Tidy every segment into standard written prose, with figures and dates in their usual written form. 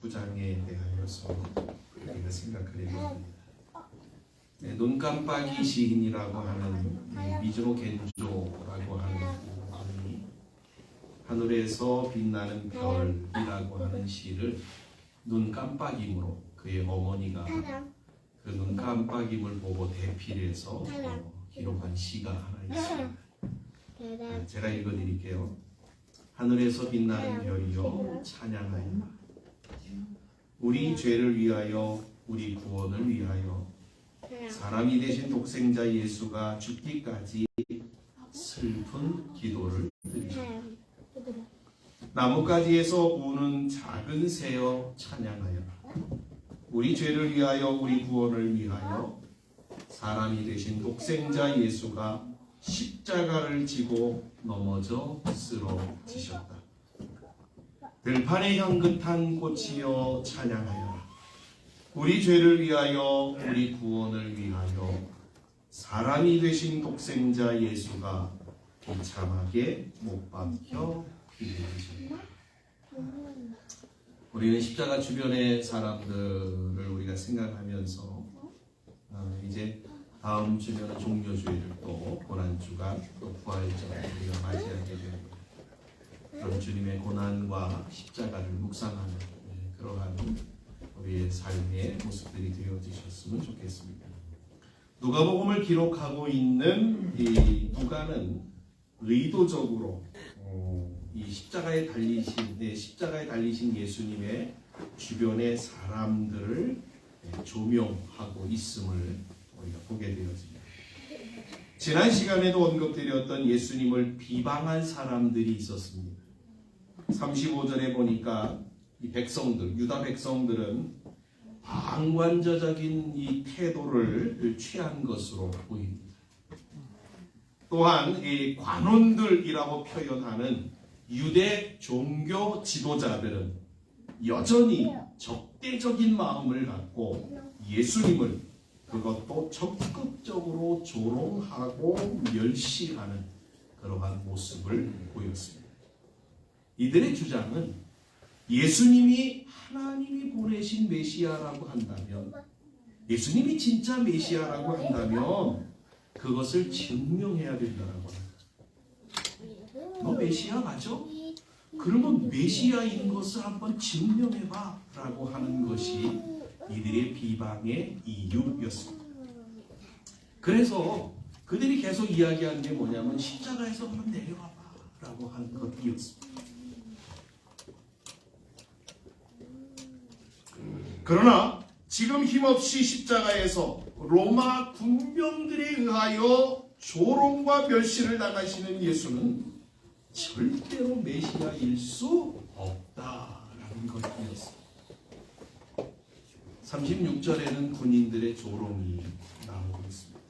19장에 대하여서 우리가 생각하려고 합니다. 눈 깜빡이 시인이라고 하는 미즈노 겐조라고 하는 분이 하늘에서 빛나는 별이라고 하는 시를 눈 깜빡임으로 그의 어머니가 그 눈 깜빡임을 보고 대필해서 기록한 시가 하나 있습니다. 제가 읽어드릴게요. 하늘에서 빛나는 별이여 찬양하여 우리 죄를 위하여 우리 구원을 위하여 사람이 되신 독생자 예수가 죽기까지 슬픈 기도를 드리셨다. 나뭇가지에서 우는 작은 새여 찬양하여라. 우리 죄를 위하여 우리 구원을 위하여 사람이 되신 독생자 예수가 십자가를 지고 넘어져 쓰러지셨다. 들판에 향긋한 꽃이여 찬양하여라. 우리 죄를 위하여 우리 구원을 위하여 사람이 되신 독생자 예수가 비참하게 못 박혀 죽으셨다. 우리는 십자가 주변의 사람들을 우리가 생각하면서 이제 다음 주면은 종료주일을 또 고난주간 또 부활절 우리가 맞이하게 됩니다. 그런 주님의 고난과 십자가를 묵상하는 그러한 우리의 삶의 모습들이 되어지셨으면 좋겠습니다. 누가복음을 기록하고 있는 이 누가는 의도적으로 이 십자가에 달리신 예수님의 주변의 사람들을 조명하고 있음을 우리가 보게 되어집니다. 지난 시간에도 언급드렸던 예수님을 비방한 사람들이 있었습니다. 35절에 보니까 이 백성들, 유다 백성들은 방관자적인 이 태도를 취한 것으로 보입니다. 또한 이 관원들이라고 표현하는 유대 종교 지도자들은 여전히 적대적인 마음을 갖고 예수님을 그것도 적극적으로 조롱하고 멸시하는 그러한 모습을 보였습니다. 이들의 주장은 예수님이 하나님이 보내신 메시아라고 한다면, 예수님이 진짜 메시아라고 한다면 그것을 증명해야 된다라고 합니다. 너 메시아 맞아? 그러면 메시아인 것을 한번 증명해봐 라고 하는 것이 이들의 비방의 이유였습니다. 그래서 그들이 계속 이야기하는 게 뭐냐면 십자가에서 한번 내려와봐 라고 하는 것이었습니다. 그러나 지금 힘없이 십자가에서 로마 군병들에 의하여 조롱과 멸시를 당하시는 예수는 절대로 메시아일 수 없다라는 것이었습니다. 36절에는 군인들의 조롱이 나오고 있습니다.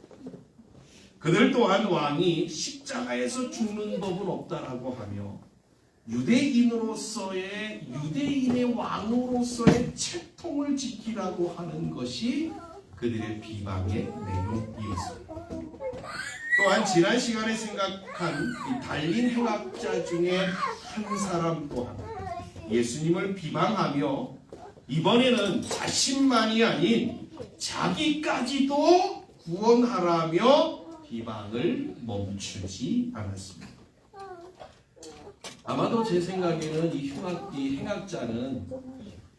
그들 또한 왕이 십자가에서 죽는 법은 없다라고 하며 유대인의 왕으로서의 채통을 지키라고 하는 것이 그들의 비방의 내용이었습니다. 또한 지난 시간에 생각한 이 달린 행악자 중에 한 사람 또한 예수님을 비방하며 이번에는 자신만이 아닌 자기까지도 구원하라며 비방을 멈추지 않았습니다. 아마도 제 생각에는 이 행악자는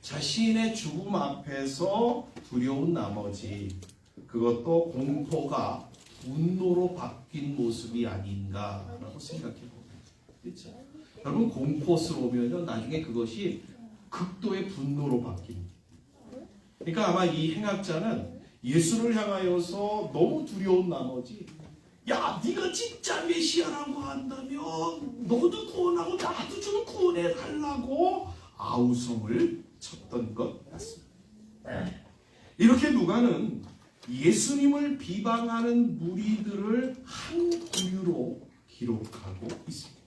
자신의 죽음 앞에서 두려운 나머지 그것도 공포가 분노로 바뀐 모습이 아닌가라고 생각해 봅니다. 그렇죠? 여러분 공포스러우면 나중에 그것이 극도의 분노로 바뀝니다. 그러니까 아마 이 행악자는 예수를 향하여서 너무 두려운 나머지 야 네가 진짜 메시아라고 한다면 너도 구원하고 나도 좀 구원해 달라고 아우성을 쳤던 것 같습니다. 이렇게 누가는 예수님을 비방하는 무리들을 한 부류로 기록하고 있습니다.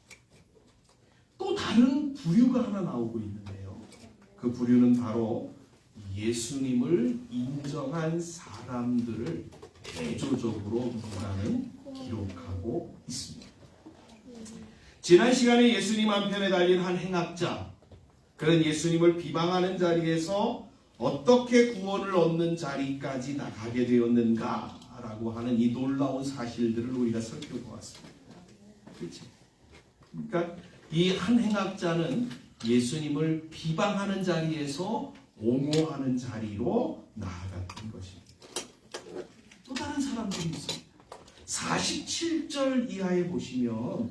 또 다른 부류가 하나 나오고 있는데요. 그 부류는 바로 예수님을 인정한 사람들을 대조적으로 누가는 기록하고 있습니다. 지난 시간에 예수님 한편에 달린 한 행악자, 그런 예수님을 비방하는 자리에서 어떻게 구원을 얻는 자리까지 나가게 되었는가라고 하는 이 놀라운 사실들을 우리가 살펴보았습니다. 그렇죠? 그러니까 이 한 행악자는 예수님을 비방하는 자리에서 옹호하는 자리로 나아갔던 것입니다. 또 다른 사람들이 있습니다. 47절 이하에 보시면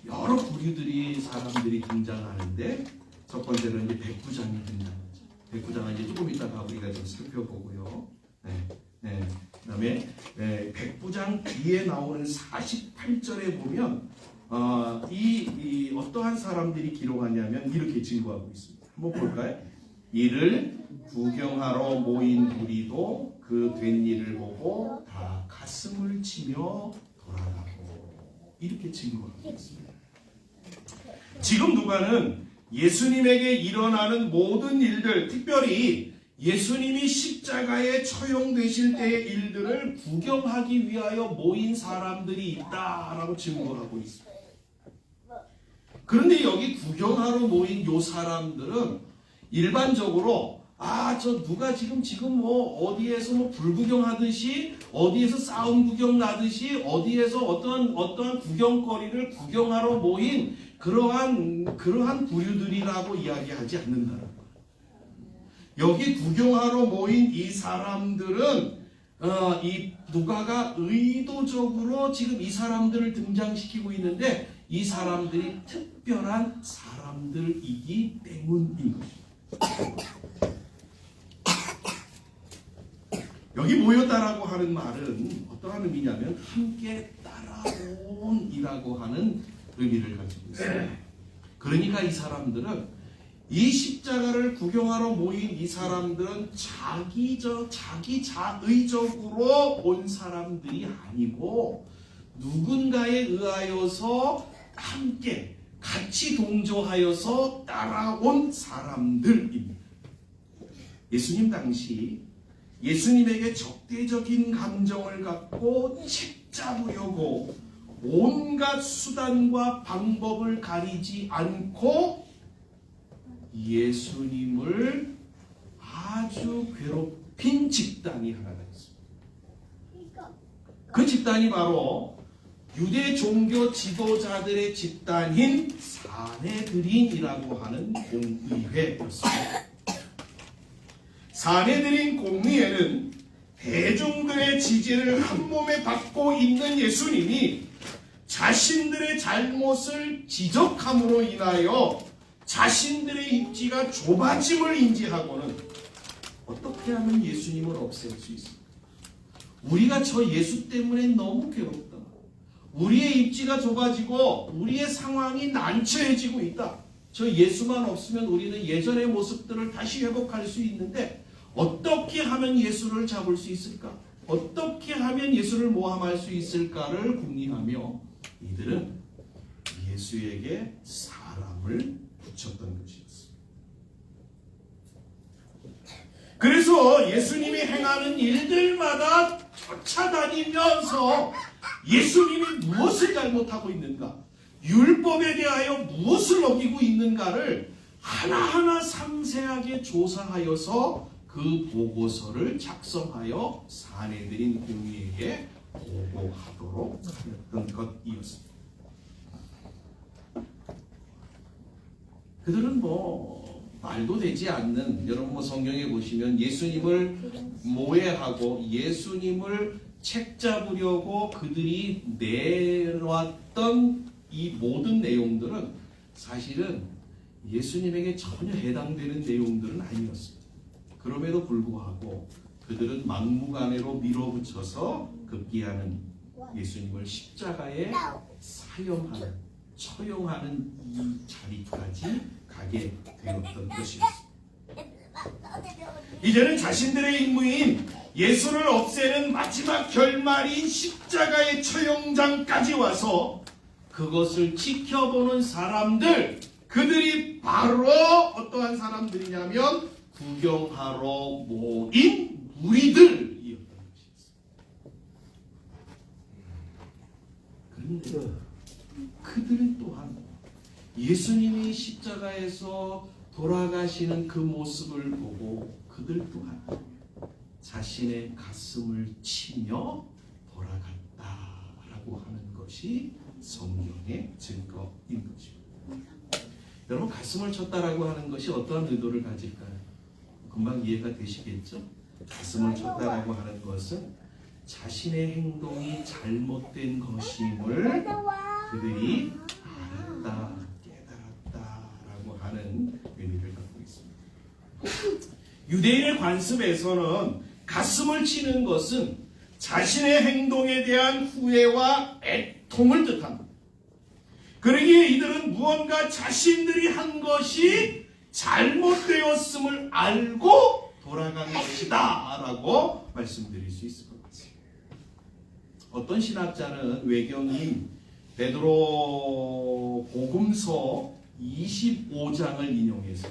여러 부류들이 사람들이 등장하는데 첫 번째로 이제 백부장이 등장하죠. 백부장은 이제 조금 이따가 우리가 좀 살펴보고요. 그다음에 백부장 뒤에 나오는 48절에 보면 이 어떠한 사람들이 기록하냐면 이렇게 증거하고 있습니다. 한번 볼까요? 이를 구경하러 모인 무리도 그 된 일을 보고 다 가슴을 치며 돌아가고 이렇게 증거하고 있습니다. 지금 누가는 예수님에게 일어나는 모든 일들, 특별히 예수님이 십자가에 처형되실 때의 일들을 구경하기 위하여 모인 사람들이 있다라고 증거하고 있습니다. 그런데 여기 구경하러 모인 요 사람들은 일반적으로 저 누가 지금 뭐 어디에서 불구경하듯이 어디에서 싸움 구경 나듯이 어디에서 어떠한 구경거리를 구경하러 모인 그러한 부류들이라고 이야기하지 않는다. 여기 구경하러 모인 이 사람들은 이 누가가 의도적으로 지금 이 사람들을 등장시키고 있는데 이 사람들이 특별한 사람들이기 때문인 것입니다. 여기 모였다라고 하는 말은 어떠한 의미냐면 함께 따라온이라고 하는 의미를 가지고 있습니다. 그러니까 이 사람들은 이 십자가를 구경하러 모인 이 사람들은 자기 자의적으로 온 사람들이 아니고 누군가에 의하여서 함께 같이 동조하여서 따라온 사람들입니다. 예수님 당시 예수님에게 적대적인 감정을 갖고 책잡으려고 온갖 수단과 방법을 가리지 않고 예수님을 아주 괴롭힌 집단이 하나가 있습니다. 그 집단이 바로 유대 종교 지도자들의 집단인 사내들인이라고 하는 공의회였습니다. 사내들인 공의회는 대중들의 지지를 한몸에 받고 있는 예수님이 자신들의 잘못을 지적함으로 인하여 자신들의 입지가 좁아짐을 인지하고는 어떻게 하면 예수님을 없앨 수 있습니까? 우리가 저 예수 때문에 너무 괴롭다. 우리의 입지가 좁아지고 우리의 상황이 난처해지고 있다. 저 예수만 없으면 우리는 예전의 모습들을 다시 회복할 수 있는데 어떻게 하면 예수를 잡을 수 있을까? 어떻게 하면 예수를 모함할 수 있을까를 궁리하며 이들은 예수에게 사람을 붙였던 것이었습니다. 그래서 예수님이 행하는 일들마다 쫓아다니면서 예수님이 무엇을 잘못하고 있는가, 율법에 대하여 무엇을 어기고 있는가를 하나하나 상세하게 조사하여서 그 보고서를 작성하여 사내들인 공의에게 보고하도록 했던 것이었습니다. 그들은 말도 되지 않는, 여러분 성경에 보시면 예수님을 모해하고 예수님을 책잡으려고 그들이 내놓았던 이 모든 내용들은 사실은 예수님에게 전혀 해당되는 내용들은 아니었습니다. 그럼에도 불구하고 그들은 막무가내로 밀어붙여서 급기야는 예수님을 십자가에 사형하는, 처형하는 이 자리까지 가게 되었던 것이었습니다. 이제는 자신들의 임무인 예수를 없애는 마지막 결말인 십자가의 처형장까지 와서 그것을 지켜보는 사람들, 그들이 바로 어떠한 사람들이냐면 구경하러 모인 무리들이었던 것이었습니다. 그런데 그들은 또한 예수님이 십자가에서 돌아가시는 그 모습을 보고 그들 또한 자신의 가슴을 치며 돌아갔다라고 하는 것이 성경의 증거인 것입니다. 여러분, 가슴을 쳤다라고 하는 것이 어떠한 의도를 가질까요? 금방 이해가 되시겠죠? 가슴을 쳤다라고 하는 것은 자신의 행동이 잘못된 것임을 그들이 알았다, 깨달았다라고 하는 의미를 갖고 있습니다. 유대인의 관습에서는 가슴을 치는 것은 자신의 행동에 대한 후회와 애통을 뜻합니다. 그러기에 이들은 무언가 자신들이 한 것이 잘못되었음을 알고 돌아간 것이다 라고 말씀드릴 수 있을 것 같습니다. 어떤 신학자는 외경인 베드로 복음서 25장을 인용해서,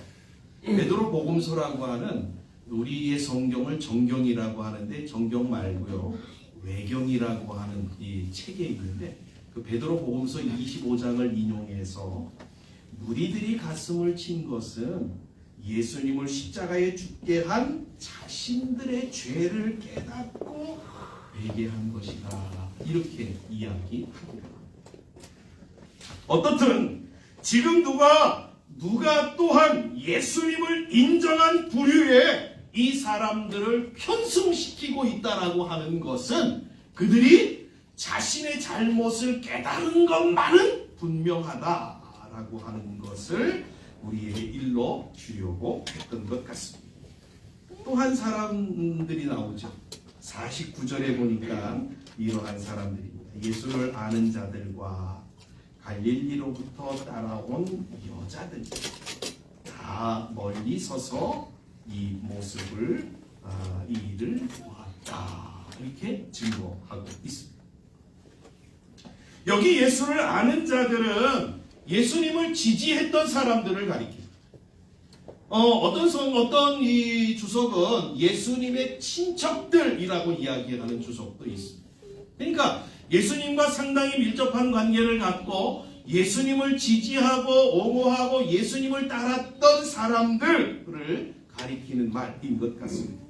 베드로 복음서라고 하는 우리의 성경을 정경이라고 하는데 정경 말고요 외경이라고 하는 이 책에 있는데, 그 베드로 복음서 25장을 인용해서 무리들이 가슴을 친 것은 예수님을 십자가에 죽게 한 자신들의 죄를 깨닫고 회개한 것이다, 이렇게 이야기합니다. 어떻든 지금 누가 또한 예수님을 인정한 부류에 이 사람들을 편승시키고 있다라고 하는 것은 그들이 자신의 잘못을 깨달은 것만은 분명하다라고 하는 것을 우리에게 일러 주려고 했던 것 같습니다. 또 한 사람들이 나오죠. 49절에 보니까 이러한 사람들입니다. 예수를 아는 자들과 갈릴리로부터 따라온 여자들 다 멀리 서서 이 모습을 이 일을 보았다, 이렇게 증거하고 있습니다. 여기 예수를 아는 자들은 예수님을 지지했던 사람들을 가리킵니다. 어떤 이 주석은 예수님의 친척들이라고 이야기하는 주석도 있습니다. 그러니까 예수님과 상당히 밀접한 관계를 갖고 예수님을 지지하고 옹호하고 예수님을 따랐던 사람들을 가리키는 말인 것 같습니다.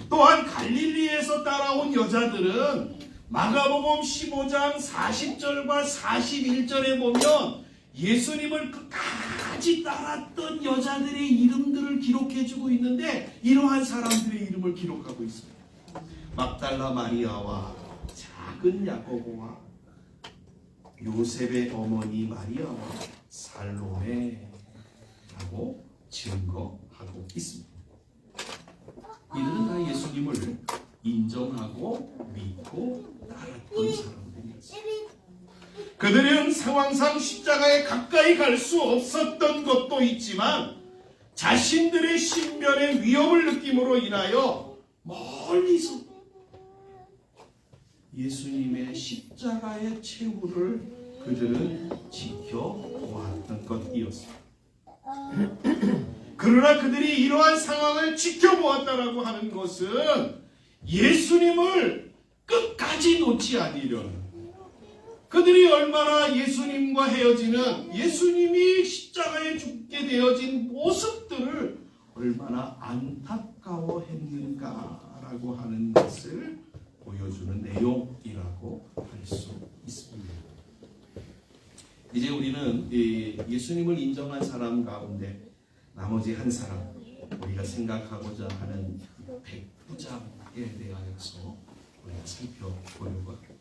또한 갈릴리에서 따라온 여자들은 마가복음 15장 40절과 41절에 보면 예수님을 끝까지 따랐던 여자들의 이름들을 기록해주고 있는데, 이러한 사람들의 이름을 기록하고 있습니다. 막달라 마리아와 작은 야고보와 요셉의 어머니 마리아와 살로메라고 증거하고 있습니다. 이들은 다 예수님을 인정하고 믿고 따랐던 사람들이었습니다. 그들은 상황상 십자가에 가까이 갈 수 없었던 것도 있지만 자신들의 신변의 위협을 느낌으로 인하여 멀리서 예수님의 십자가의 최후를 그들은 지켜보았던 것이었습니다. 그러나 그들이 이러한 상황을 지켜보았다라고 하는 것은 예수님을 끝까지 놓지 않으려는, 그들이 얼마나 예수님과 헤어지는, 예수님이 십자가에 죽게 되어진 모습들을 얼마나 안타까워했는가라고 하는 것을 보여주는 내용이라고 할 수 있습니다. 이제 우리는 예수님을 인정한 사람 가운데 나머지 한 사람, 우리가 생각하고자 하는 백부장에 대하여서 우리가 살펴보려고 합니다.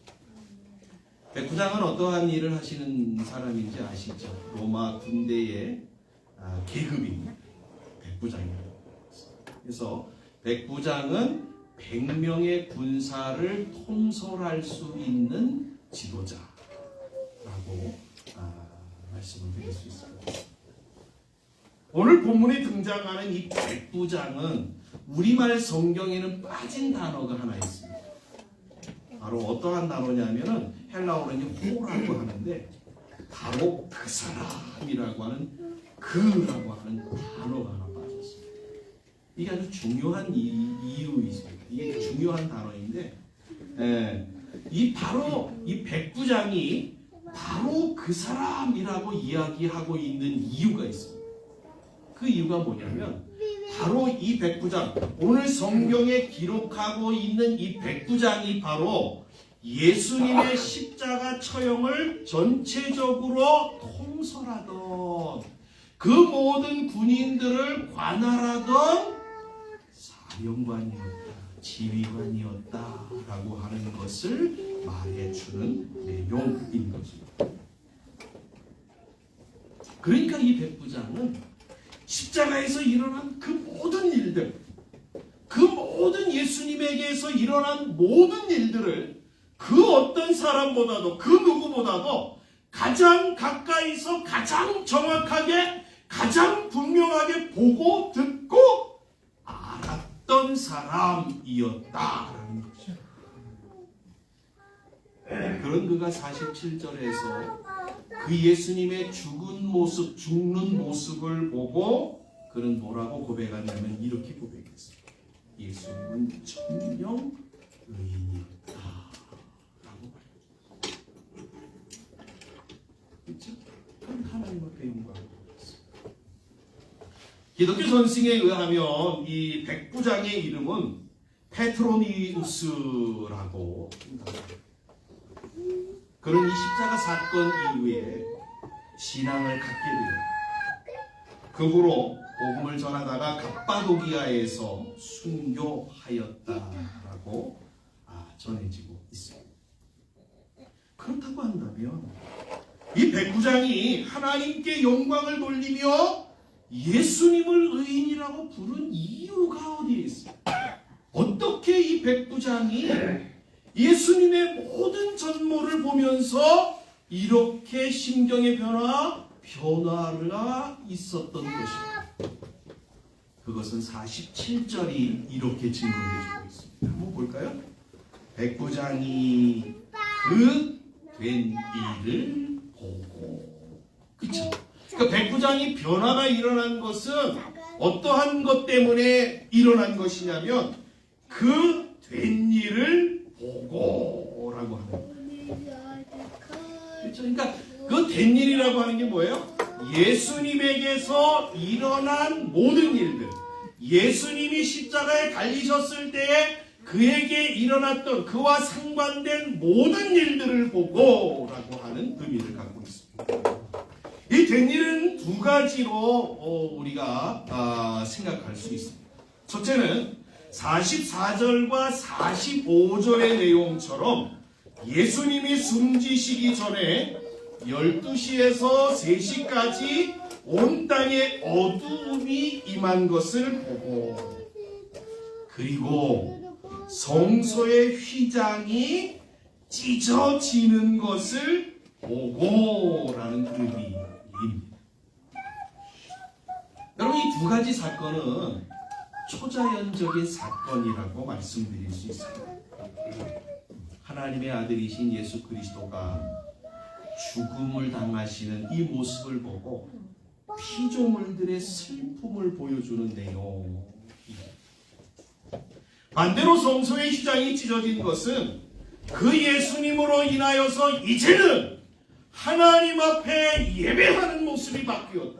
백부장은 어떠한 일을 하시는 사람인지 아시죠? 로마 군대의 계급입니다. 백부장입니다. 그래서 백부장은 100명의 군사를 통솔할 수 있는 지도자라고 말씀을 드릴 수 있습니다. 오늘 본문에 등장하는 이 백부장은 우리말 성경에는 빠진 단어가 하나 있습니다. 바로 어떠한 단어냐면은 헬라어로는 호라고 하는데, 바로 그 사람이라고 하는 그라고 하는 단어가 하나 빠졌습니다. 이게 아주 중요한 이유 있습니다. 이게 중요한 단어인데, 바로 이 백부장이 바로 그 사람이라고 이야기하고 있는 이유가 있습니다. 그 이유가 뭐냐면 바로 이 백부장, 오늘 성경에 기록하고 있는 이 백부장이 바로 예수님의 십자가 처형을 전체적으로 통솔하던 그 모든 군인들을 관할하던 사령관이었다, 지휘관이었다라고 하는 것을 말해주는 내용인 것입니다. 그러니까 이 백부장은 십자가에서 일어난 그 모든 일들, 그 모든 예수님에게서 일어난 모든 일들을 그 어떤 사람보다도, 그 누구보다도 가장 가까이서 가장 정확하게, 가장 분명하게 보고 듣고 알았던 사람이었다라는 거죠. 그런 그가 47절에서 그 예수님의 죽은 모습, 죽는 모습을 보고 그는 뭐라고 고백하냐면 이렇게 고백했어요. 예수님은 천명 의인이었다 라고 말했죠. 그렇죠? 그건 하나님 앞에 영광을 받았어요. 기독교 전승에 의하면 이 백부장의 이름은 페트로니우스라고 합니다. 그는 이 십자가 사건 이후에 신앙을 갖게 되었다. 그 후로 복음을 전하다가 갑바도기아에서 순교하였다라고 전해지고 있습니다. 그렇다고 한다면 이 백부장이 하나님께 영광을 돌리며 예수님을 의인이라고 부른 이유가 어디에 있어요? 어떻게 이 백부장이 예수님의 모든 전모를 보면서 이렇게 심경의 변화가 있었던 것입니다. 그것은 47절이 이렇게 증거해주고 있습니다. 한번 볼까요? 백부장이 그 된 일을 보고, 그쵸? 그러니까 백부장이 변화가 일어난 것은 어떠한 것 때문에 일어난 것이냐면 그 된 일을 보고라고 하는 거예요. 그렇죠? 그러니까 그 된 일이라고 하는 게 뭐예요? 예수님에게서 일어난 모든 일들, 예수님이 십자가에 달리셨을 때에 그에게 일어났던 그와 상관된 모든 일들을 보고라고 하는 의미를 갖고 있습니다. 이 된 일은 두 가지로 우리가 생각할 수 있습니다. 첫째는 44절과 45절의 내용처럼 예수님이 숨지시기 전에 12시에서 3시까지 온 땅에 어두움이 임한 것을 보고, 그리고 성소의 휘장이 찢어지는 것을 보고라는 의미입니다. 여러분, 이 두 가지 사건은 초자연적인 사건이라고 말씀드릴 수 있습니다. 하나님의 아들이신 예수 그리스도가 죽음을 당하시는 이 모습을 보고 피조물들의 슬픔을 보여주는 내용입니다. 반대로 성소의 휘장이 찢어진 것은 그 예수님으로 인하여서 이제는 하나님 앞에 예배하는 모습이 바뀌었다.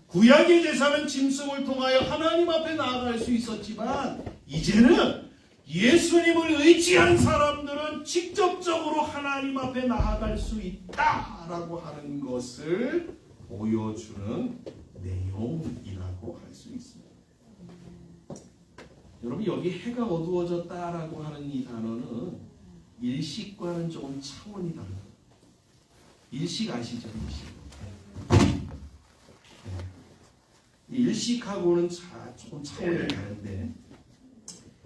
구약의 제사는 짐승을 통하여 하나님 앞에 나아갈 수 있었지만 이제는 예수님을 의지한 사람들은 직접적으로 하나님 앞에 나아갈 수 있다라고 하는 것을 보여주는 내용이라고 할 수 있습니다. 여러분, 여기 해가 어두워졌다라고 하는 이 단어는 일식과는 조금 차원이 다릅니다. 일식 아시죠? 일식하고는 조금 차원이 다른데,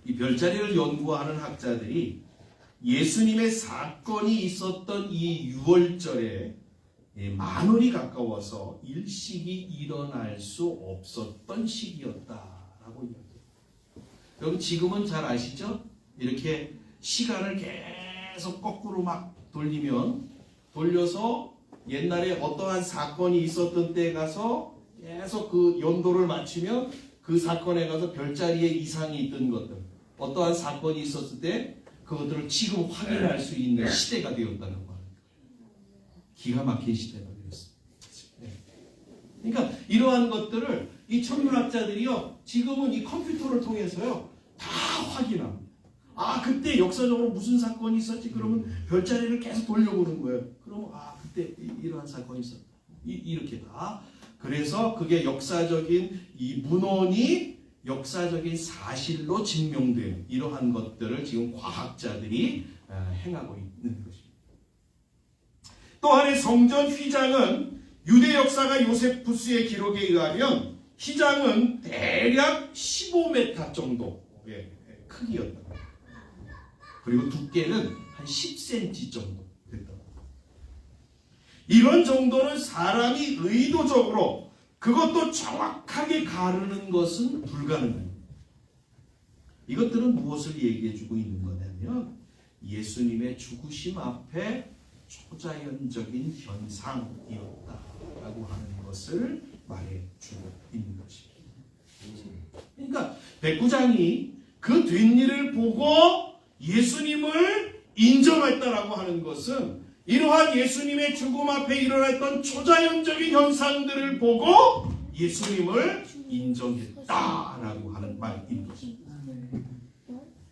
이 별자리를 연구하는 학자들이 예수님의 사건이 있었던 이 6월절에 만월이 가까워서 일식이 일어날 수 없었던 시기였다라고 이야기해요. 여러분, 지금은 잘 아시죠? 이렇게 시간을 계속 거꾸로 막 돌려서 옛날에 어떠한 사건이 있었던 때에 가서 계속 그 연도를 맞추면 그 사건에 가서 별자리에 이상이 있던 것들, 어떠한 사건이 있었을 때 그것들을 지금 확인할 수 있는 시대가 되었다는 거예요. 기가 막힌 시대가 되었습니다. 그러니까 이러한 것들을 이 천문학자들이요, 지금은 이 컴퓨터를 통해서요 다 확인합니다. 아, 그때 역사적으로 무슨 사건이 있었지? 그러면 별자리를 계속 돌려보는 거예요. 그러면 아, 그때 이러한 사건이 있었다. 이렇게 다. 그래서 그게 역사적인 이 문헌이 역사적인 사실로 증명된 이러한 것들을 지금 과학자들이 행하고 있는 것입니다. 또한 성전 휘장은 유대 역사가 요세푸스의 기록에 의하면 휘장은 대략 15m 정도의 크기였다. 그리고 두께는 한 10cm 정도 됐다. 이런 정도는 사람이 의도적으로 그것도 정확하게 가르는 것은 불가능합니다. 이것들은 무엇을 얘기해주고 있는 거냐면 예수님의 죽으심 앞에 초자연적인 현상이었다라고 하는 것을 말해주고 있는 것입니다. 그러니까 백부장이 그 뒷일을 보고 예수님을 인정했다라고 하는 것은 이러한 예수님의 죽음 앞에 일어났던 초자연적인 현상들을 보고 예수님을 인정했다라고 하는 말인 것입니다.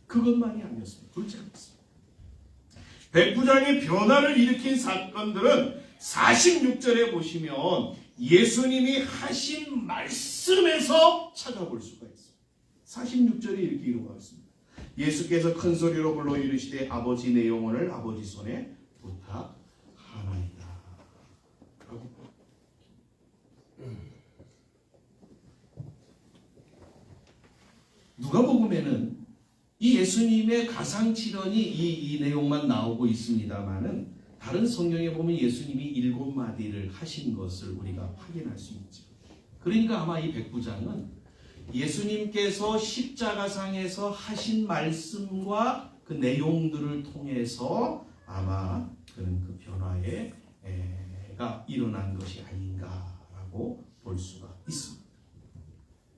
그것만이 아니었습니다. 둘째가 있습니다. 백부장의 변화를 일으킨 사건들은 46절에 보시면 예수님이 하신 말씀에서 찾아볼 수가 있습니다. 46절에 이렇게 이루어가 있습니다. 예수께서 큰 소리로 불러 이르시되 아버지 내 영혼을 아버지 손에 부탁하나이다. 누가복음에는 이 예수님의 가상칠언이 이 내용만 나오고 있습니다만은 다른 성경에 보면 예수님이 7마디를 하신 것을 우리가 확인할 수 있죠. 그러니까 아마 이 백부장은 예수님께서 십자가상에서 하신 말씀과 그 내용들을 통해서 아마 그는 그 변화가 일어난 것이 아닌가라고 볼 수가 있습니다.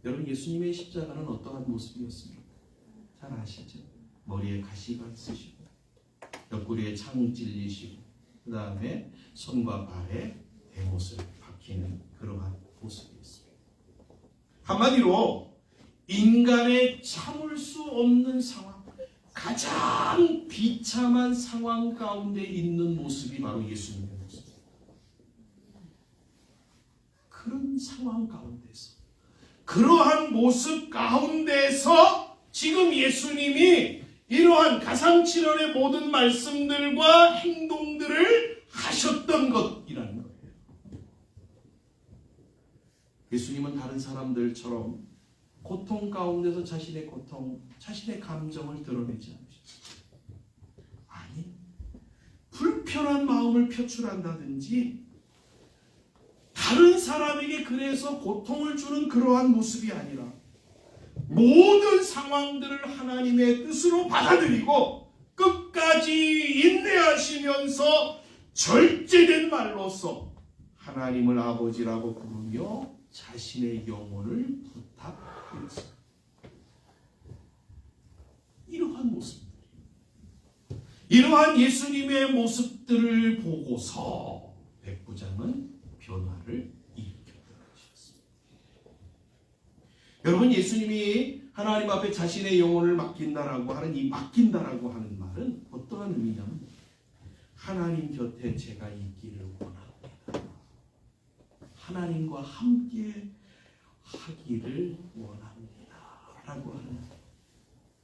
여러분, 예수님의 십자가는 어떠한 모습이었습니까? 잘 아시죠? 머리에 가시가 있으시고 옆구리에 창 찔리시고 그 다음에 손과 발에 대못을 박히는 그러한 모습이었습니다. 한마디로 인간의 참을 수 없는 상황, 가장 비참한 상황 가운데 있는 모습이 바로 예수님의 모습입니다. 그런 상황 가운데서, 그러한 모습 가운데서 지금 예수님이 이러한 가상칠언의 모든 말씀들과 행동들을 하셨던 것이라는 거예요. 예수님은 다른 사람들처럼 고통 가운데서 자신의 고통, 자신의 감정을 드러내지 않으셨어요. 아니, 불편한 마음을 표출한다든지 다른 사람에게 그래서 고통을 주는 그러한 모습이 아니라 모든 상황들을 하나님의 뜻으로 받아들이고 끝까지 인내하시면서 절제된 말로서 하나님을 아버지라고 부르며 자신의 영혼을 부탁했습니다. 이러한 모습들, 이러한 예수님의 모습들을 보고서 백부장은 변화를 일으켰다는 것이었습니다. 여러분, 예수님이 하나님 앞에 자신의 영혼을 맡긴다라고 하는 이 맡긴다라고 하는 말은 어떠한 의미냐면 하나님 곁에 제가 있기를 원합니다. 하나님과 함께 하기를 원합니다. 라고 하는.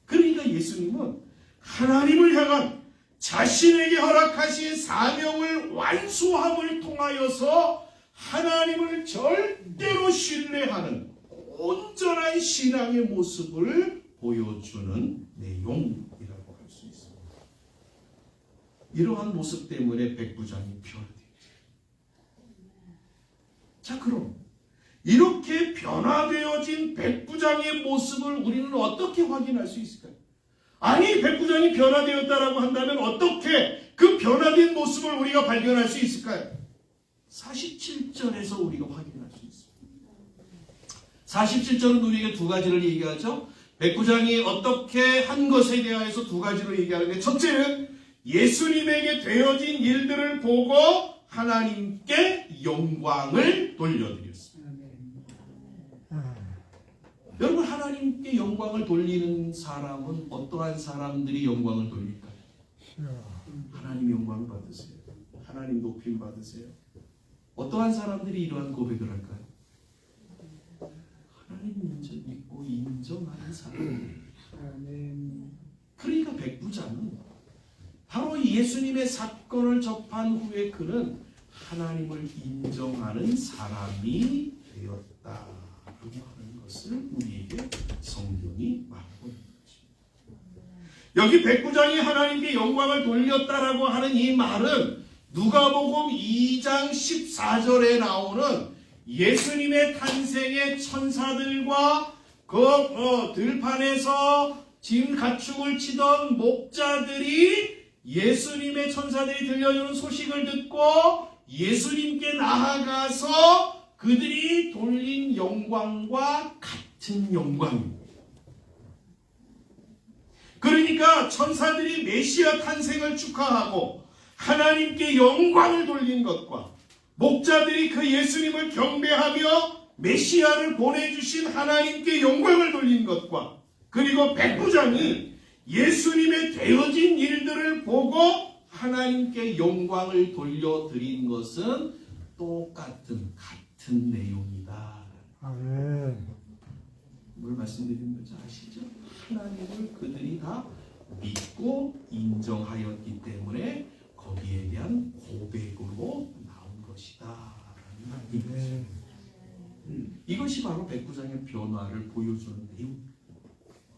그러니까 예수님은 하나님을 향한 자신에게 허락하신 사명을 완수함을 통하여서 하나님을 절대로 신뢰하는 온전한 신앙의 모습을 보여주는 내용이라고 할 수 있습니다. 이러한 모습 때문에 백부장이 변화되었습니다. 자, 그럼 이렇게 변화되어진 백부장의 모습을 우리는 어떻게 확인할 수 있을까요? 아니, 백부장이 변화되었다라고 한다면 어떻게 그 변화된 모습을 우리가 발견할 수 있을까요? 47절에서 우리가 확인할 수 있습니다. 47절은 우리에게 두 가지를 얘기하죠. 백부장이 어떻게 한 것에 대하여서 두 가지로 얘기하는데, 첫째는 예수님에게 되어진 일들을 보고 하나님께 영광을 돌려드렸습니다. 여러분, 하나님께 영광을 돌리는 사람은 어떠한 사람들이 영광을 돌릴까요? 하나님 영광 받으세요. 하나님 높임 받으세요. 어떠한 사람들이 이러한 고백을 할까요? 하나님 믿고 인정하는 사람. 그러니까 백부장은 바로 예수님의 사건을 접한 후에 그는 하나님을 인정하는 사람이 되었다라고 하는 것을 우리에게 성경이 말하고 있는 것입니다. 여기 백부장이 하나님께 영광을 돌렸다라고 하는 이 말은 누가복음 2장 14절에 나오는 예수님의 탄생의 천사들과 그 들판에서 진 가축을 치던 목자들이 예수님의 천사들이 들려주는 소식을 듣고 예수님께 나아가서 그들이 돌린 영광과 같은 영광입니다. 그러니까 천사들이 메시아 탄생을 축하하고 하나님께 영광을 돌린 것과 목자들이 그 예수님을 경배하며 메시아를 보내주신 하나님께 영광을 돌린 것과 그리고 백부장이 예수님의 되어진 일들을 보고 하나님께 영광을 돌려드린 것은 똑같은 같은 내용이다. 아멘. 뭘 말씀드리는 건지 아시죠? 하나님을 그들이 다 믿고 인정하였기 때문에 거기에 대한 고백으로 나온 것이다. 이것이 바로 백부장의 변화를 보여주는 내용입니다.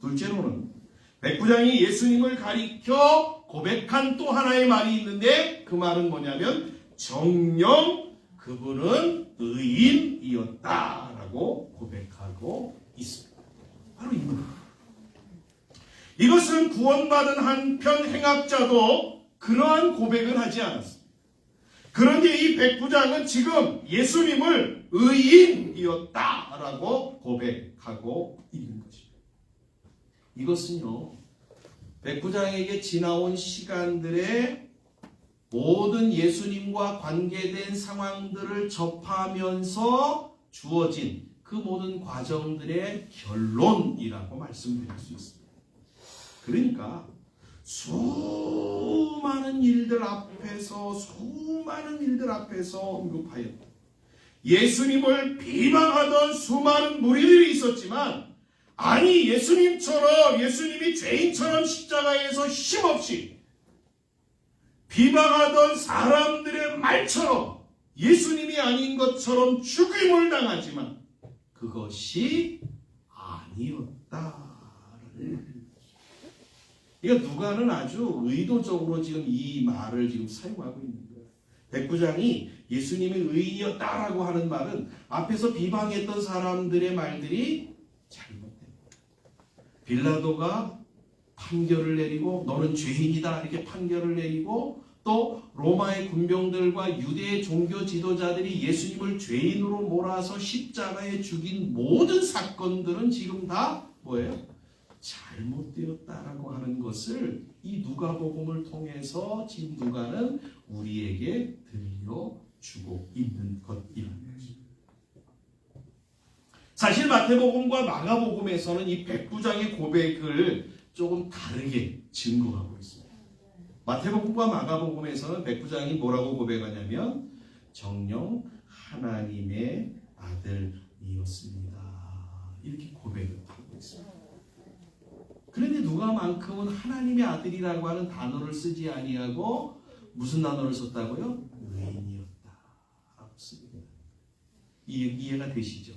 둘째로는 백부장이 예수님을 가리켜 고백한 또 하나의 말이 있는데 그 말은 뭐냐면 정녕 그분은 의인이었다라고 고백하고 있습니다. 바로 이겁니다. 이것은 구원받은 한편 행악자도 그러한 고백을 하지 않았습니다. 그런데 이 백부장은 지금 예수님을 의인이었다라고 고백하고 있는 것입니다. 이것은요, 백부장에게 지나온 시간들의 모든 예수님과 관계된 상황들을 접하면서 주어진 그 모든 과정들의 결론이라고 말씀드릴 수 있습니다. 그러니까 수많은 일들 앞에서 언급하였다. 예수님을 비방하던 수많은 무리들이 있었지만 아니 예수님이 죄인처럼 십자가에서 힘없이 비방하던 사람들의 말처럼 예수님이 아닌 것처럼 죽임을 당하지만 그것이 아니었다. 그러니까 누가는 아주 의도적으로 지금 이 말을 지금 사용하고 있는 거예요. 백부장이 예수님이 의인이었다라고 하는 말은 앞에서 비방했던 사람들의 말들이 잘못됩니다. 빌라도가 판결을 내리고 너는 죄인이다 이렇게 판결을 내리고 또 로마의 군병들과 유대의 종교 지도자들이 예수님을 죄인으로 몰아서 십자가에 죽인 모든 사건들은 지금 다 뭐예요? 잘못되었다라고 하는 것을 이 누가복음을 통해서 지금 누가는 우리에게 들려주고 있는 것이라는 것입니다. 사실 마태복음과 마가복음에서는 이 백부장의 고백을 조금 다르게 증거하고 있습니다. 마태복음과 마가복음에서는 백부장이 뭐라고 고백하냐면 정녕 하나님의 아들이었습니다. 이렇게 고백을 하고 있습니다. 그런데 누가만큼은 하나님의 아들이라고 하는 단어를 쓰지 아니하고 무슨 단어를 썼다고요? 의인이었다라고 씁니다. 이해가 되시죠?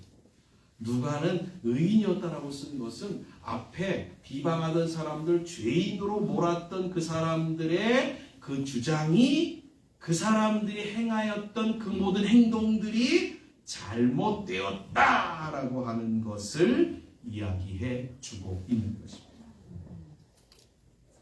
누가는 의인이었다라고 쓴 것은 앞에 비방하던 사람들, 죄인으로 몰았던 그 사람들의 그 주장이 그 사람들이 행하였던 그 모든 행동들이 잘못되었다라고 하는 것을 이야기해 주고 있는 것입니다.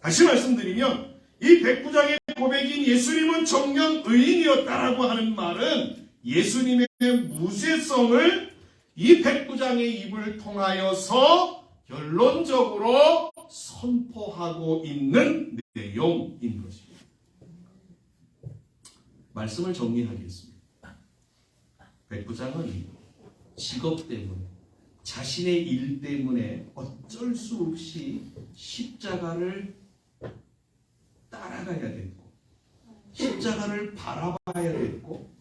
다시 말씀드리면 이 백부장의 고백인 예수님은 정녕 의인이었다라고 하는 말은 예수님의 무죄성을 이 백부장의 입을 통하여서 결론적으로 선포하고 있는 내용인 것입니다. 말씀을 정리하겠습니다. 백부장은 직업 때문에, 자신의 일 때문에 어쩔 수 없이 십자가를 따라가야 됐고, 십자가를 바라봐야 됐고,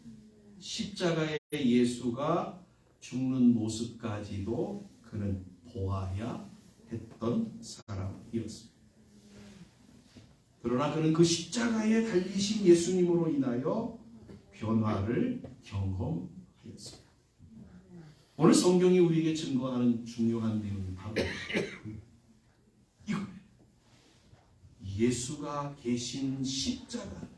십자가의 예수가 죽는 모습까지도 그는 보아야 했던 사람이었습니다. 그러나 그는 그 십자가에 달리신 예수님으로 인하여 변화를 경험하였습니다. 오늘 성경이 우리에게 증거하는 중요한 내용이 바로 이거예요. 예수가 계신 십자가,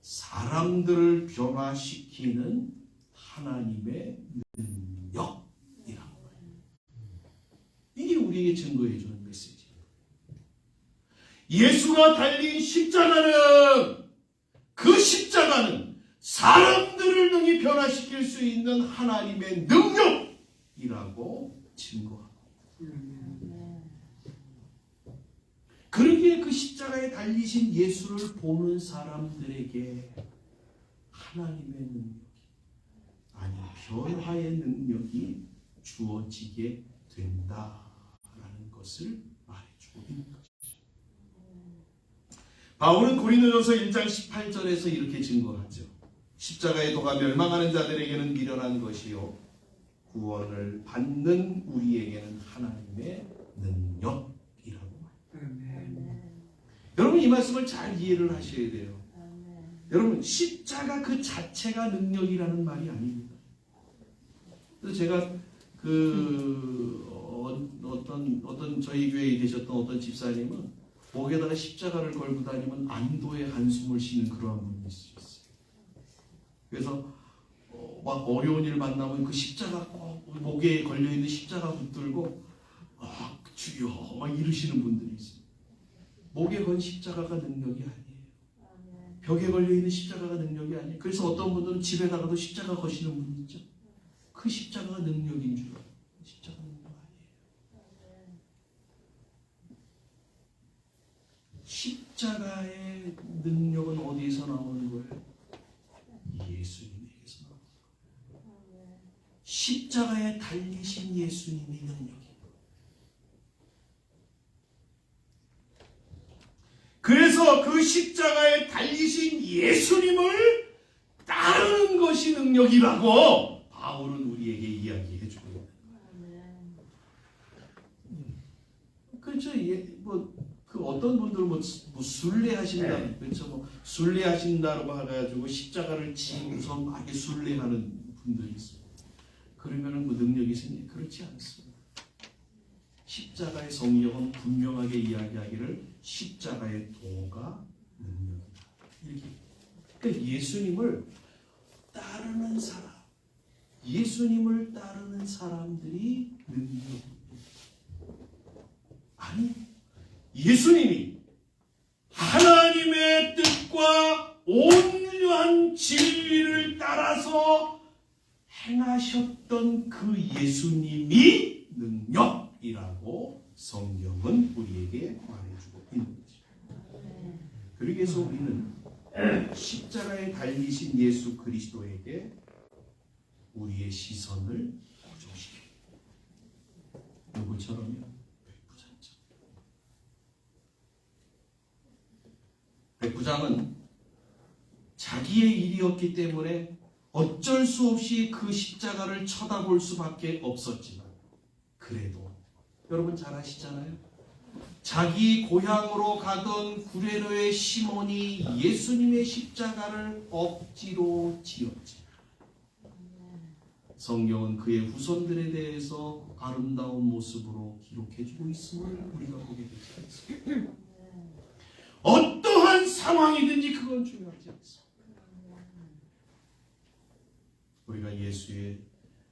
사람들을 변화시키는 하나님의 능력이라는 거예요. 이게 우리에게 증거해주는 메시지예요. 예수가 달린 십자가는, 그 십자가는 사람들을 능히 변화시킬 수 있는 하나님의 능력이라고 증거합니다. 그러기에 그 십자가에 달리신 예수를 보는 사람들에게 하나님의 능력이, 아니 변화의 능력이 주어지게 된다라는 것을 말해주고 있는 거죠. 바울은 고린도전서 1장 18절에서 이렇게 증거하죠. 십자가의 도가 멸망하는 자들에게는 미련한 것이요 구원을 받는 우리에게는 하나님의 능력이라고 말합니다. 여러분 이 말씀을 잘 이해를 하셔야 돼요. 여러분 십자가 그 자체가 능력이라는 말이 아닙니다. 그래서 제가 어떤 저희 교회에 계셨던 어떤 집사님은 목에다가 십자가를 걸고 다니면 안도의 한숨을 쉬는 그러한 분이 있어요. 그래서 막 어려운 일 만나면 그 십자가 꼭 목에 걸려있는 십자가 붙들고 주여 막 이러시는 분들이 있어요. 목에 건 십자가가 능력이 아니에요. 벽에 걸려있는 십자가가 능력이 아니에요. 그래서 어떤 분들은 집에다가도 십자가 거시는 분이 있죠. 그 십자가가 능력인 줄 알아요. 십자가 능력 아니에요. 십자가의 능력은 어디에서 나오는 거예요? 예수님에게서 나오는 거예요. 십자가에 달리신 예수님의 능력이에요. 그래서 그 십자가에 달리신 예수님을 따르는 것이 능력이라고 바울은 우리에게 이야기해 주고 있는 거예요. 그렇죠. 그 어떤 분들은 순례하신다, 그렇죠. 순례하신다고 해가지고 십자가를 지고서 막 순례하는 분들이 있어요. 그러면은 능력이 생겨요. 그렇지 않습니다. 십자가의 성경은 분명하게 이야기하기를 십자가의 도가 능력이다. 이렇게. 그러니까 예수님을 따르는 사람, 예수님을 따르는 사람들이 능력입니다. 아니, 예수님이 하나님의 뜻과 온유한 진리를 따라서 행하셨던 그 예수님이 능력이라고 성경은 우리에게 말해주고 있는 거죠. 그러기 위해서 우리는 십자가에 달리신 예수 그리스도에게 우리의 시선을 고정시켜요. 누구처럼요? 백부장은 자기의 일이었기 때문에 어쩔 수 없이 그 십자가를 쳐다볼 수밖에 없었지만, 그래도 여러분 잘 아시잖아요. 자기 고향으로 가던 구레노의 시몬이 예수님의 십자가를 억지로 지었지. 성경은 그의 후손들에 대해서 아름다운 모습으로 기록해주고 있음을 우리가 보게 되지 않습니까? 어떠한 상황이든지 그건 중요하지 않습니다. 우리가 예수의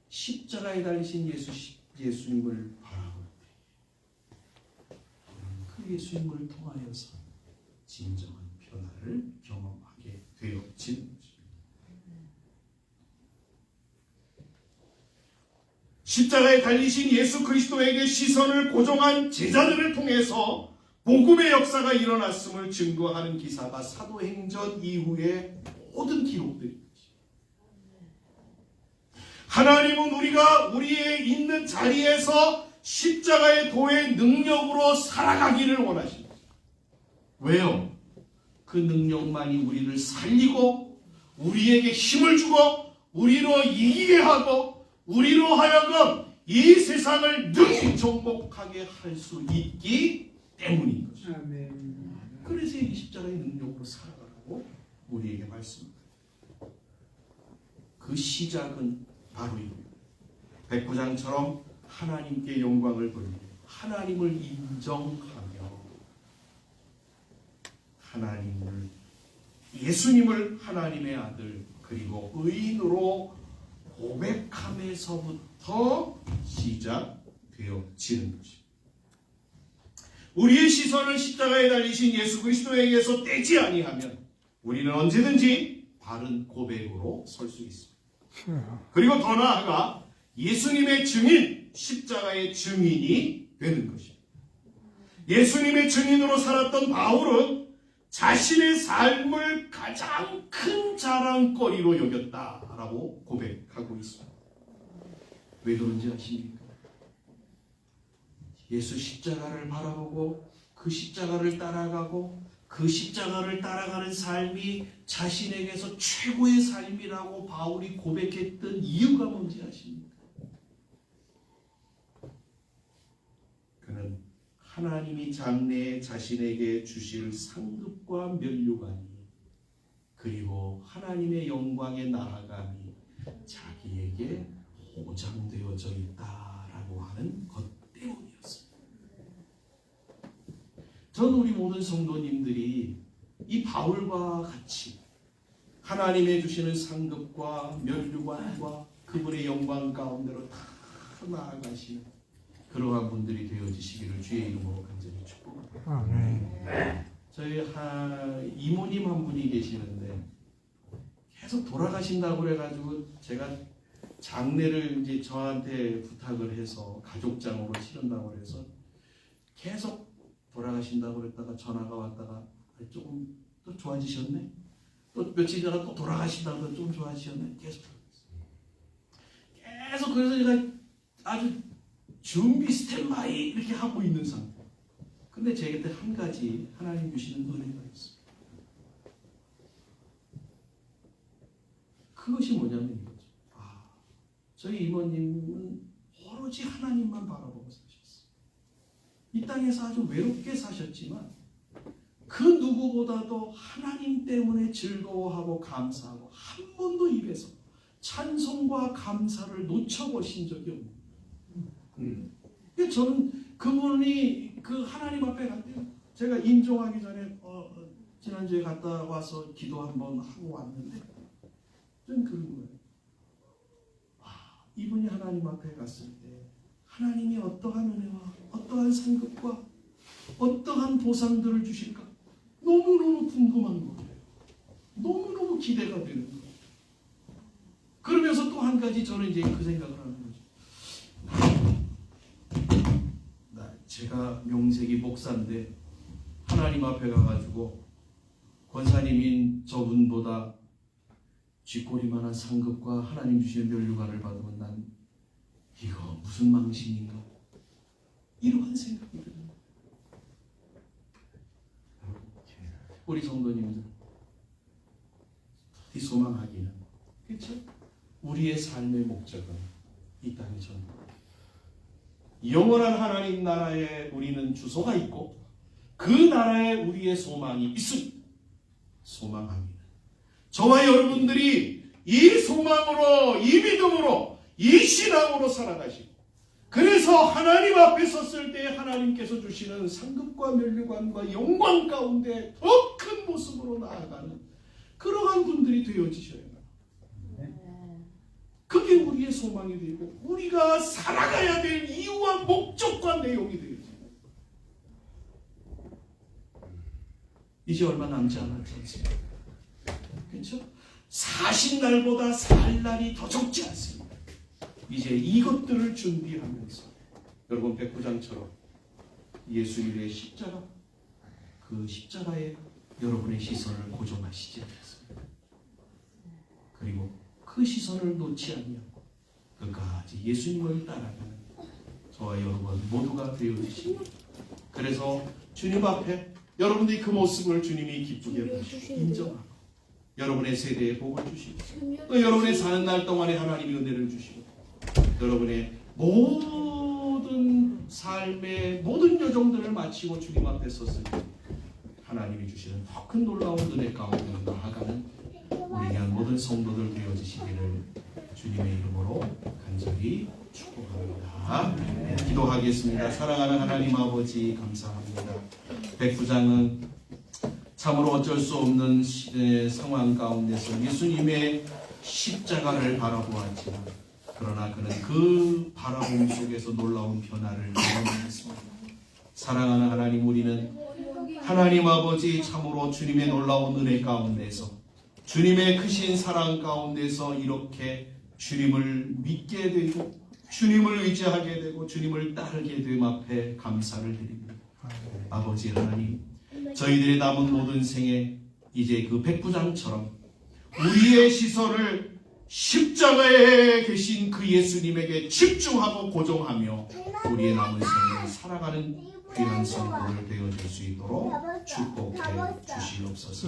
십자가에 달리신 예수님을 바라볼 때 그 예수님을 통하여서 진정한 변화를 경험하게 되어지는 것입니다. 십자가에 달리신 예수 그리스도에게 시선을 고정한 제자들을 통해서 복음의 역사가 일어났음을 증거하는 기사가 사도행전 이후에 모든 기록들이 하나님은 우리가 우리의 있는 자리에서 십자가의 도의 능력으로 살아가기를 원하십니다. 왜요? 그 능력만이 우리를 살리고 우리에게 힘을 주고 우리로 이기게 하고 우리로 하여금 이 세상을 능히 정복하게 할 수 있기 때문인 것입니다. 그래서 이 십자가의 능력으로 살아가라고 우리에게 말씀합니다. 그 시작은 바로 이겁니다. 백부장처럼 하나님께 영광을 돌리고 하나님을 인정하며 하나님을 예수님을 하나님의 아들 그리고 의인으로 고백함에서부터 시작되어지는 것입니다. 우리의 시선을 십자가에 달리신 예수 그리스도에게서 떼지 아니하면 우리는 언제든지 바른 고백으로 설 수 있습니다. 그리고 더 나아가 예수님의 증인, 십자가의 증인이 되는 것입니다. 예수님의 증인으로 살았던 바울은 자신의 삶을 가장 큰 자랑거리로 여겼다라고 고백하고 있습니다. 왜 그런지 아십니까? 예수 십자가를 바라보고 그 십자가를 따라가고 그 십자가를 따라가는 삶이 자신에게서 최고의 삶이라고 바울이 고백했던 이유가 뭔지 아십니까? 그는 하나님이 장래에 자신에게 주실 상급과 면류관이 그리고 하나님의 영광에 나아감이 자기에게 보장되어져 있다라고 하는 것 때문이었습니다. 전 우리 모든 성도님들이 이 바울과 같이 하나님의 주시는 상급과 면류관과 그분의 영광 가운데로 다 나아가시는 그러한 분들이 되어지시기를 주의 이름으로 간절히 축복합니다. 저희 이모님 한 분이 계시는데 계속 돌아가신다고 그래가지고 제가 장례를 이제 저한테 부탁을 해서 가족장으로 치른다고 해서 계속 돌아가신다고 그랬다가 전화가 왔다가 조금 또 좋아지셨네? 또 며칠 지나가 또 돌아가신다고 좀 좋아지셨네? 계속 그래서 제가 아주 준비 스탠바이 이렇게 하고 있는 상태. 근데 제 곁에 한 가지 하나님 주시는 은혜가 있습니다. 그것이 뭐냐면 이거죠. 저희 이모님은 오로지 하나님만 바라보고 사셨어요. 이 땅에서 아주 외롭게 사셨지만 그 누구보다도 하나님 때문에 즐거워하고 감사하고 한 번도 입에서 찬송과 감사를 놓쳐보신 적이 없는 저는 그분이 그 하나님 앞에 갈 때 제가 임종하기 전에 지난주에 갔다 와서 기도 한번 하고 왔는데 좀 그런 거예요. 이분이 하나님 앞에 갔을 때 하나님이 어떠한 은혜와 어떠한 상급과 어떠한 보상들을 주실까 너무너무 궁금한 거예요. 너무너무 기대가 되는 거예요. 그러면서 또 한 가지 저는 이제 그 생각을 하는 거죠. 제가 명색이 목사인데 하나님 앞에 가가지고 권사님인 저분보다 쥐꼬리만한 상급과 하나님 주시는 면류관을 받으면 난 이거 무슨 망신인가 이러한 생각이 듭니다. 우리 성도님들 이 소망하기는 그렇죠? 우리의 삶의 목적은 이 땅의 전부 영원한 하나님 나라에 우리는 주소가 있고 그 나라에 우리의 소망이 있습니다. 소망합니다. 저와 여러분들이 이 소망으로 이 믿음으로 이 신앙으로 살아가시고 그래서 하나님 앞에 섰을 때 하나님께서 주시는 상급과 면류관과 영광 가운데 더 큰 모습으로 나아가는 그러한 분들이 되어지셔야 합니다. 그게 우리의 소망이 되고 우리가 살아가야 될 이유와 목적과 내용이 되어집니다. 이제 얼마 남지 않았지 않습니까? 그렇죠? 사신 날보다 살 날이 더 적지 않습니다. 이제 이것들을 준비하면서 여러분 백부장처럼 예수님의 십자가 그 십자가에 여러분의 시선을 고정하시지 않겠습니까? 그리고 그 시선을 놓지 아니하고 끝까지 예수님을 따라가는 저와 여러분 모두가 되어주시기. 그래서 주님 앞에 여러분들이 그 모습을 주님이 기쁘게 보시고 인정하고 여러분의 세대에 복을 주시고 또 여러분의 사는 날 동안에 하나님의 은혜를 주시고 여러분의 모든 삶의 모든 여정들을 마치고 주님 앞에 섰을 때 하나님이 주시는 더 큰 놀라운 은혜 가운데 나아가는 우리 귀한 모든 성도들 되어지시기를 주님의 이름으로 간절히 축복합니다. 네, 기도하겠습니다. 사랑하는 하나님 아버지 감사합니다. 백부장은 참으로 어쩔 수 없는 상황 가운데서 예수님의 십자가를 바라보았지만 그러나 그는 그 바라봄 속에서 놀라운 변화를 경험했습니다. 사랑하는 하나님, 우리는 하나님 아버지 참으로 주님의 놀라운 은혜 가운데서 주님의 크신 사랑 가운데서 이렇게 주님을 믿게 되고 주님을 의지하게 되고 주님을 따르게 됨 앞에 감사를 드립니다. 아버지 하나님, 저희들의 남은 모든 생에 이제 그 백부장처럼 우리의 시선을 십자가에 계신 그 예수님에게 집중하고 고정하며 우리의 남은 생을 살아가는 귀한 성도들 되어질 수 있도록 축복해 주시옵소서.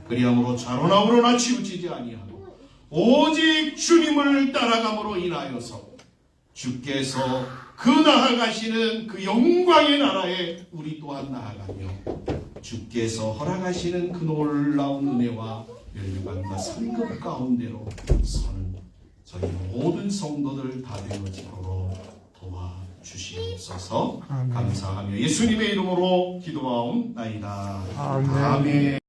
그리함으로 좌로나 우로나 치우치지 아니하고 오직 주님을 따라감으로 인하여서 주께서 그 나아가시는 그 영광의 나라에 우리 또한 나아가며 주께서 허락하시는 그 놀라운 은혜와 멸류관과 상급 가운데로 서는 저희 모든 성도들 다 되어지도록 도와주시옵소서. 감사하며 예수님의 이름으로 기도하옵나이다. 아멘.